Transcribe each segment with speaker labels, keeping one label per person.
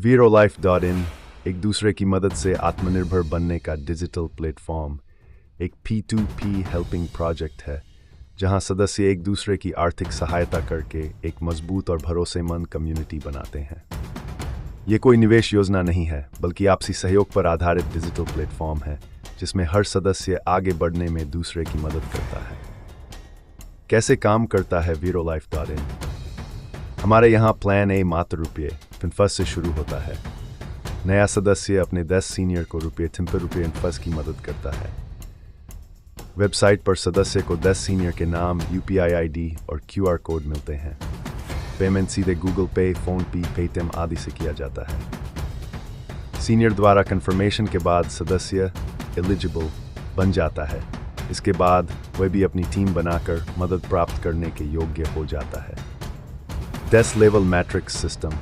Speaker 1: VeroLife.in एक दूसरे की मदद से आत्मनिर्भर बनने का डिजिटल प्लेटफॉर्म एक P2P हेल्पिंग प्रोजेक्ट है जहां सदस्य एक दूसरे की आर्थिक सहायता करके एक मजबूत और भरोसेमंद कम्युनिटी बनाते हैं। ये कोई निवेश योजना नहीं है, बल्कि आपसी सहयोग पर आधारित डिजिटल प्लेटफॉर्म है जिसमें हर सदस्य आगे बढ़ने में दूसरे की मदद करता है। कैसे काम करता है VeroLife.in? हमारे यहाँ प्लान ए मात्र ₹50 से शुरू होता है। नया सदस्य अपने 10 सीनियर को ₹50 की मदद करता है। वेबसाइट पर सदस्य को 10 सीनियर के नाम, UPI ID और QR कोड मिलते हैं। पेमेंट सीधे गूगल पे, फोन पे, पेटीएम आदि से किया जाता है। सीनियर द्वारा कंफर्मेशन के बाद सदस्य एलिजिबल बन जाता है। इसके बाद वह भी अपनी टीम बनाकर मदद प्राप्त करने के योग्य हो जाता है। 10 लेवल मैट्रिक्स सिस्टम।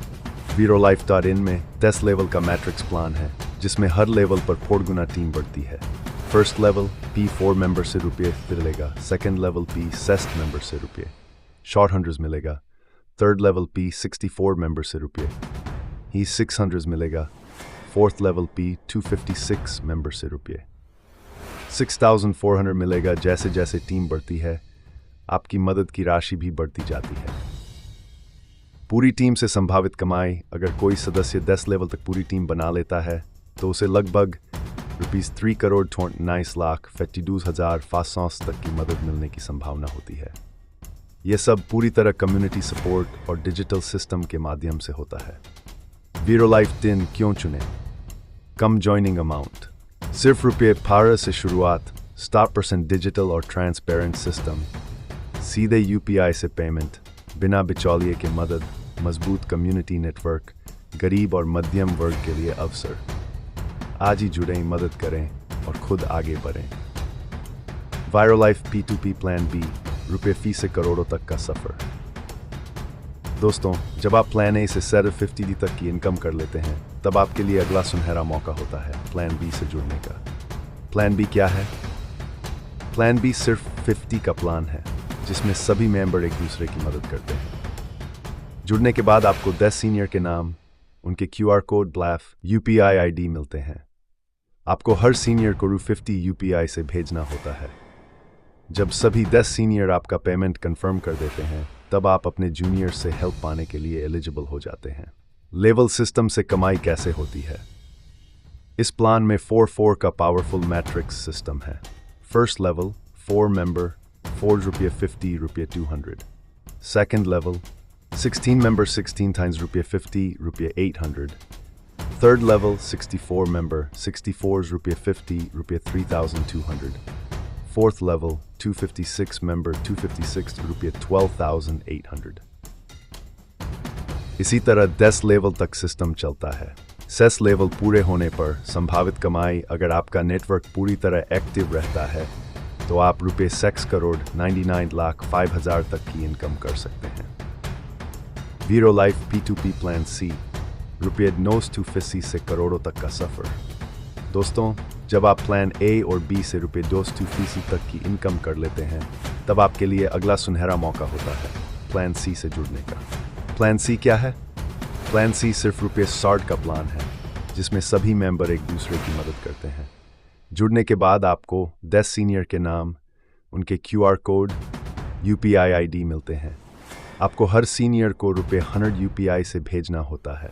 Speaker 1: VeroLife.in में 10 लेवल का मैट्रिक्स प्लान है जिसमें हर लेवल पर 4 गुना टीम बढ़ती है। फर्स्ट लेवल P4 मेंबर से ₹1 मिलेगा। सेकंड लेवल P सेस्ट मेंबर से ₹100 मिलेगा। थर्ड लेवल P 64 मेंबर से ₹600 मिलेगा। फोर्थ लेवल P 256 मेंबर से ₹6400 मिलेगा। जैसे जैसे टीम बढ़ती है आपकी मदद की राशि भी बढ़ती जाती है। पूरी टीम से संभावित कमाई। अगर कोई सदस्य 10 लेवल तक पूरी टीम बना लेता है तो उसे लगभग ₹3,29,52,500 तक की मदद मिलने की संभावना होती है। यह सब पूरी तरह कम्युनिटी सपोर्ट और डिजिटल सिस्टम के माध्यम से होता है। VeroLife.in क्यों चुने? कम ज्वाइनिंग अमाउंट, सिर्फ ₹12 से शुरुआत, 60% डिजिटल और ट्रांसपेरेंट सिस्टम, सीधे UPI से पेमेंट, बिना बिचौलिए के मदद, मजबूत कम्युनिटी नेटवर्क, गरीब और मध्यम वर्ग के लिए अवसर। आज ही जुड़ें, मदद करें और खुद आगे बढ़ें। VeroLife P2P प्लान B, ₹50 से करोड़ों तक का सफर। दोस्तों, जब आप प्लान ए से सिर्फ 50 तक की इनकम कर लेते हैं तब आपके लिए अगला सुनहरा मौका होता है प्लान बी से जुड़ने का। प्लान बी क्या है? प्लान बी सिर्फ 50 का प्लान है जिसमें सभी मेंबर एक दूसरे की मदद करते हैं। जुड़ने के बाद आपको 10 सीनियर के नाम, उनके QR कोड, ब्लैफ, UPI ID मिलते हैं। आपको हर सीनियर को ₹50 UPI से भेजना होता है। जब सभी 10 सीनियर आपका पेमेंट कंफर्म कर देते हैं तब आप अपने जूनियर से हेल्प पाने के लिए एलिजिबल हो जाते हैं। लेवल सिस्टम से कमाई कैसे होती है? इस प्लान में 4-4 का पावरफुल मैट्रिक्स सिस्टम है। First level 4 member, ₹4 ₹200। Second level 16 member, 16 times ₹50 ₹800. Third level 64 member, 64 is ₹50 ₹3200. Fourth level 256 member, 256 ₹12,800. इसी तरह 10 लेवल तक सिस्टम चलता है। सेस लेवल पूरे होने पर संभावित कमाई। अगर आपका नेटवर्क पूरी तरह एक्टिव रहता है तो आप ₹6 करोड़ 99,05,000 तक की इनकम कर सकते हैं। VeroLife P2P प्लान C, ₹250 से करोड़ों तक का सफर। दोस्तों, जब आप प्लान A और B से ₹250 तक की इनकम कर लेते हैं तब आपके लिए अगला सुनहरा मौका होता है प्लान C से जुड़ने का। प्लान C क्या है? प्लान C सिर्फ ₹60 का प्लान है जिसमें सभी मेंबर एक दूसरे की मदद करते हैं। जुड़ने के बाद आपको 10 सीनियर के नाम, उनके QR कोड, UPI ID मिलते हैं। आपको हर सीनियर को ₹100 UPI से भेजना होता है।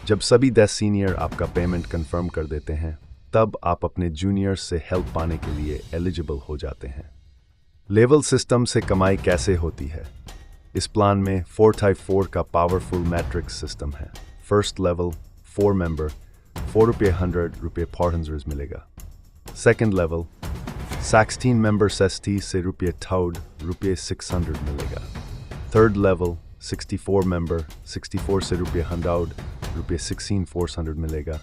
Speaker 1: जब सभी 10 सीनियर आपका पेमेंट कंफर्म कर देते हैं तब आप अपने जूनियर से हेल्प पाने के लिए एलिजिबल हो जाते हैं। लेवल सिस्टम से कमाई कैसे होती है? इस प्लान में 4x4 का पावरफुल मैट्रिक्स सिस्टम है। फर्स्ट लेवल 4 मेंबर, ₹400 ₹400 मिलेगा। सेकंड लेवल 16 मेंबर 60 से ₹100 ₹600 मिलेगा। थर्ड लेवल 64 मेंबर, 64 से ₹100 ₹16,400 मिलेगा।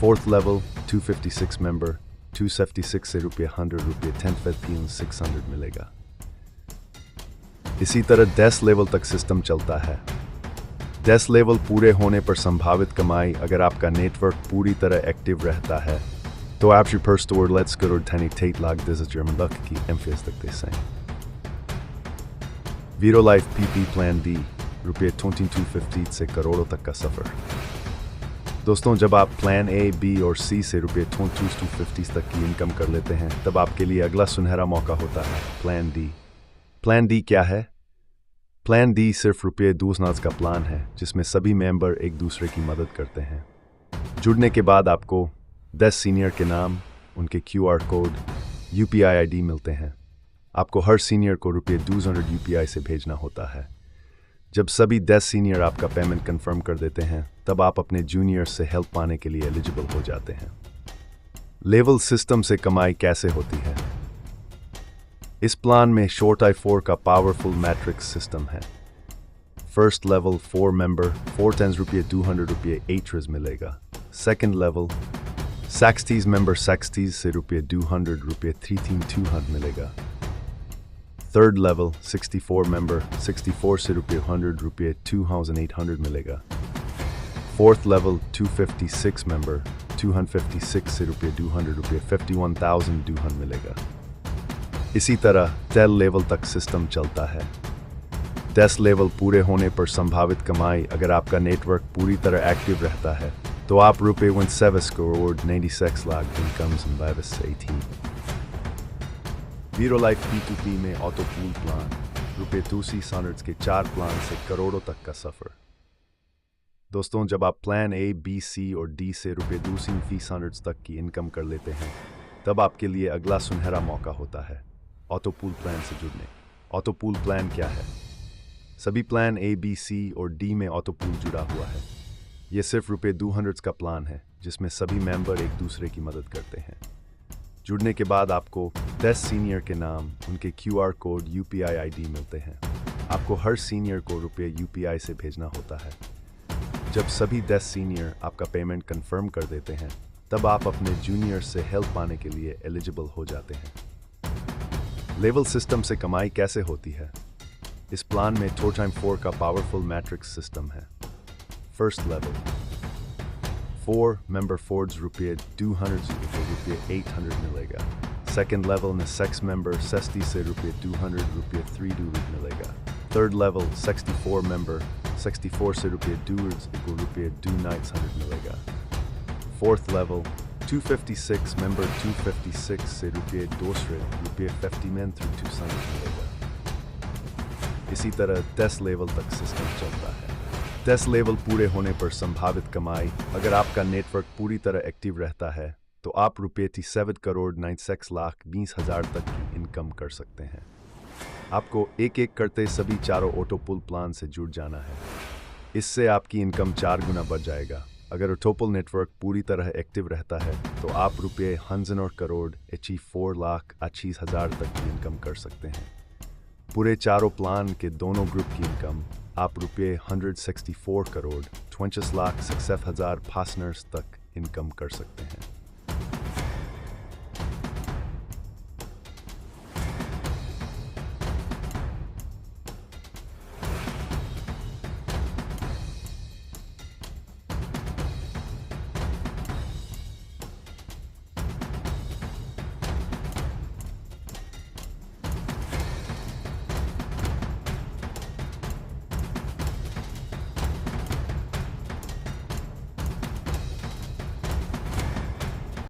Speaker 1: फोर्थ लेवल 256 मेंबर, 256 से ₹100 ₹10,600 मिलेगा। इसी तरह 10 लेवल तक सिस्टम चलता है। 10 लेवल पूरे होने पर संभावित कमाई। अगर आपका नेटवर्क पूरी तरह एक्टिव रहता है तो आप per store let's go to Tate lag this is German luck की MFS तक दे सकें। VeroLife PP प्लान D, ₹2250 से करोड़ों तक का सफर। दोस्तों, जब आप प्लान ए, बी और सी से रुपये 250 तक की इनकम कर लेते हैं, तब आपके लिए अगला सुनहरा मौका होता है, प्लान डी। प्लान डी क्या है? प्लान डी सिर्फ रुपये 2 का प्लान है जिसमें सभी मेंबर एक दूसरे की मदद करते हैं। जुड़ने के बाद आपको 10 सीनियर के नाम, उनके QR कोड, UPI ID मिलते हैं। आपको हर सीनियर को रुपये 200 UPI से भेजना होता है। जब सभी 10 सीनियर आपका पेमेंट कंफर्म कर देते हैं, तब आप अपने जूनियर्स से हेल्प पाने के लिए एलिजिबल हो जाते हैं। लेवल सिस्टम से कमाई कैसे होती है? इस प्लान में शॉर्ट I4 का पावरफुल मैट्रिक्स सिस्टम है। फर्स्ट लेवल 4 मेंबर 4 10 रुपये 200 रुपये 8 मिलेगा। सेकंड लेवल 60 मेंबर 60 से रुपये 200 रुपये 332 मिलेगा। थर्ड लेवल 64 मेंबर 64 से रुपये 100 रुपये 2800 मिलेगा। फोर्थ लेवल 256 मेंबर 256 से रुपये 200 रुपये 51,200 मिलेगा। इसी तरह 10 लेवल तक सिस्टम चलता है। 10 लेवल पूरे होने पर संभावित कमाई, अगर आपका नेटवर्क पूरी तरह एक्टिव रहता है, तो आप रुपये 17 करोड़ 96 लाख इनकम्स इन 2018। वीरो लाइफ P2P में ऑटो पूल प्लान, रुपये 200 के 4 प्लान से करोड़ों तक का सफर। दोस्तों, जब आप प्लान A, B, C और D से रुपये 200 तक की इनकम कर लेते हैं, तब आपके लिए अगला सुनहरा मौका होता है, ऑटो पूल प्लान से जुड़ने। ऑटो पूल प्लान क्या है? सभी प्लान A, B, C और D में ऑटो पूल जुड़ा हुआ है। यह सिर्फ रुपये 200 का प्लान है जिसमें सभी मेंबर एक दूसरे की मदद करते हैं। जुड़ने के बाद आपको 10 सीनियर के नाम, उनके QR कोड, UPI ID मिलते हैं। आपको हर सीनियर को रुपये UPI से भेजना होता है। जब सभी 10 सीनियर आपका पेमेंट कंफर्म कर देते हैं, तब आप अपने जूनियर से हेल्प पाने के लिए एलिजिबल हो जाते हैं। लेवल सिस्टम से कमाई कैसे होती है? इस प्लान में 4x4 का पावरफुल मैट्रिक्स सिस्टम है। फर्स्ट लेवल 4 मेंबर फोर्ड्स रुपये 200 से रुपये 800 मिलेगा। सेकेंड लेवल में 6 मेंबर 60 से रुपये 200 रुपये 300 मिलेगा। थर्ड लेवल 64 मेंबर 64 से रुपये 200 रुपये 200 मिलेगा। फोर्थ लेवल 256 मेंबर 256 से रुपये 200 रुपये 50 थ्रू 200 मिलेगा। इसी तरह 10 लेवल तक सिस्टम चलता है। 10 लेवल पूरे होने पर संभावित कमाई, अगर आपका नेटवर्क पूरी तरह एक्टिव रहता है, तो आप रुपये 7 करोड़ 96 लाख 20,000 तक की इनकम कर सकते हैं। आपको एक एक करते सभी चारों ऑटो पूल प्लान से जुड़ जाना है। इससे आपकी इनकम 4 गुना बढ़ जाएगा। अगर ऑटो पूल नेटवर्क पूरी तरह एक्टिव रहता है, तो आप रुपये 100 करोड़ 4 लाख 80,000 तक की इनकम कर सकते हैं। पूरे चारों प्लान के दोनों ग्रुप की इनकम आप रुपये 164 करोड़ 20 लाख 60,000 पार्टनर्स तक इनकम कर सकते हैं।